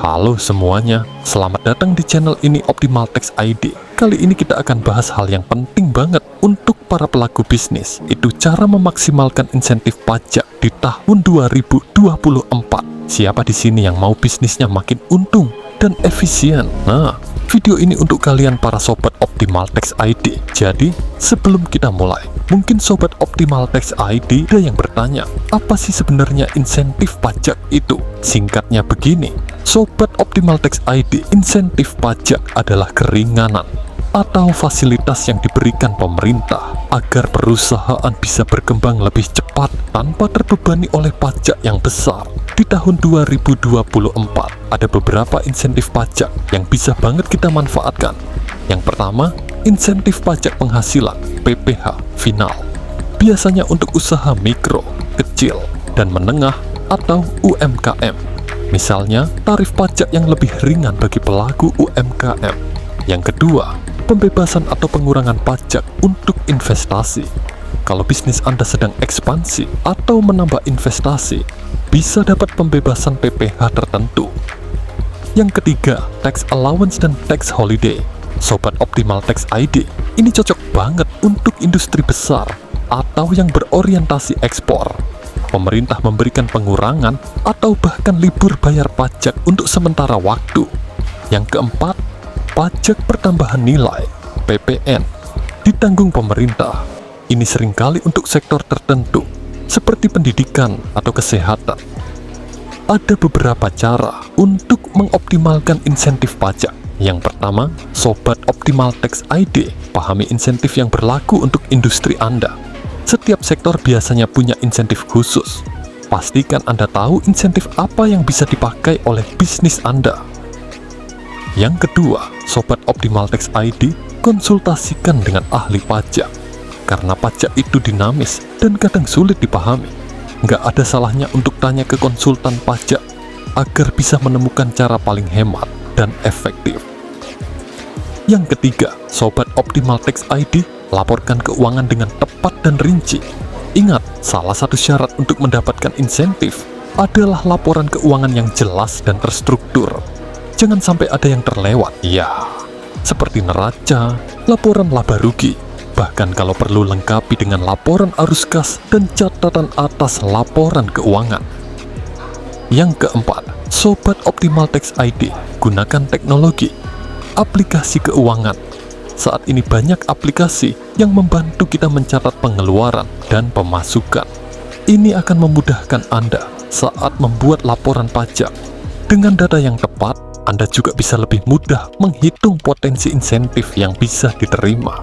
Halo semuanya, selamat datang di channel ini Optimal Tax ID. Kali ini kita akan bahas hal yang penting banget untuk para pelaku bisnis. Itu cara memaksimalkan insentif pajak di tahun 2024. Siapa di sini yang mau bisnisnya makin untung dan efisien? Nah, video ini untuk kalian para sobat Optimal Tax ID. Jadi, sebelum kita mulai, mungkin sobat Optimal Tax ID ada yang bertanya, apa sih sebenarnya insentif pajak itu? Singkatnya begini, sobat Optimal Tax ID, insentif pajak adalah keringanan atau fasilitas yang diberikan pemerintah agar perusahaan bisa berkembang lebih cepat tanpa terbebani oleh pajak yang besar. Di tahun 2024, ada beberapa insentif pajak yang bisa banget kita manfaatkan. Yang pertama, insentif pajak penghasilan (PPh) final. Biasanya untuk usaha mikro, kecil, dan menengah atau UMKM. Misalnya, tarif pajak yang lebih ringan bagi pelaku UMKM. Yang kedua, pembebasan atau pengurangan pajak untuk investasi. Kalau bisnis Anda sedang ekspansi atau menambah investasi, bisa dapat pembebasan PPh tertentu. Yang ketiga, tax allowance dan tax holiday. Sobat Optimal Tax ID, ini cocok banget untuk industri besar atau yang berorientasi ekspor. Pemerintah memberikan pengurangan atau bahkan libur bayar pajak untuk sementara waktu. Yang keempat, pajak pertambahan nilai (PPN) ditanggung pemerintah. Ini seringkali untuk sektor tertentu, seperti pendidikan atau kesehatan. Ada beberapa cara untuk mengoptimalkan insentif pajak. Yang pertama, sobat Optimal Tax ID, pahami insentif yang berlaku untuk industri Anda. Setiap sektor biasanya punya insentif khusus. Pastikan Anda tahu insentif apa yang bisa dipakai oleh bisnis Anda. Yang kedua, sobat Optimal Tax ID, konsultasikan dengan ahli pajak. Karena pajak itu dinamis dan kadang sulit dipahami. Nggak ada salahnya untuk tanya ke konsultan pajak agar bisa menemukan cara paling hemat dan efektif. Yang ketiga, sobat Optimal Tax ID, laporkan keuangan dengan tepat dan rinci. Ingat, salah satu syarat untuk mendapatkan insentif adalah laporan keuangan yang jelas dan terstruktur. Jangan sampai ada yang terlewat, ya, seperti neraca, laporan laba rugi, bahkan kalau perlu lengkapi dengan laporan arus kas dan catatan atas laporan keuangan. Yang keempat, sobat Optimal Tax ID, gunakan teknologi, aplikasi keuangan. Saat ini banyak aplikasi yang membantu kita mencatat pengeluaran dan pemasukan. Ini akan memudahkan Anda saat membuat laporan pajak. Dengan data yang tepat, Anda juga bisa lebih mudah menghitung potensi insentif yang bisa diterima.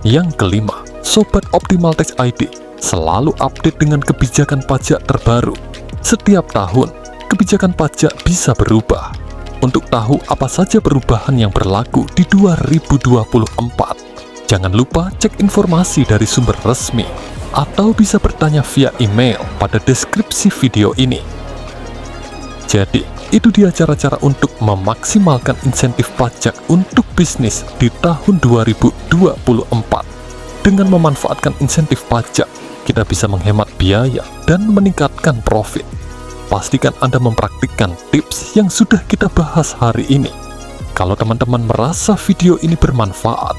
Yang kelima, sobat Optimal Tax ID, selalu update dengan kebijakan pajak terbaru. Setiap tahun, kebijakan pajak bisa berubah. Untuk tahu apa saja perubahan yang berlaku di 2024, jangan lupa cek informasi dari sumber resmi atau bisa bertanya via email pada deskripsi video ini. Jadi, itu dia cara-cara untuk memaksimalkan insentif pajak untuk bisnis di tahun 2024. Dengan memanfaatkan insentif pajak, kita bisa menghemat biaya dan meningkatkan profit. Pastikan Anda mempraktikkan tips yang sudah kita bahas hari ini. Kalau teman-teman merasa video ini bermanfaat,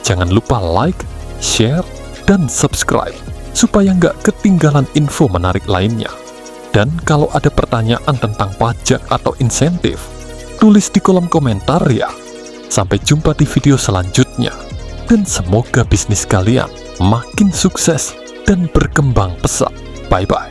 jangan lupa like, share, dan subscribe, supaya nggak ketinggalan info menarik lainnya. Dan kalau ada pertanyaan tentang pajak atau insentif, tulis di kolom komentar ya. Sampai jumpa di video selanjutnya. Dan semoga bisnis kalian makin sukses dan berkembang pesat. Bye-bye.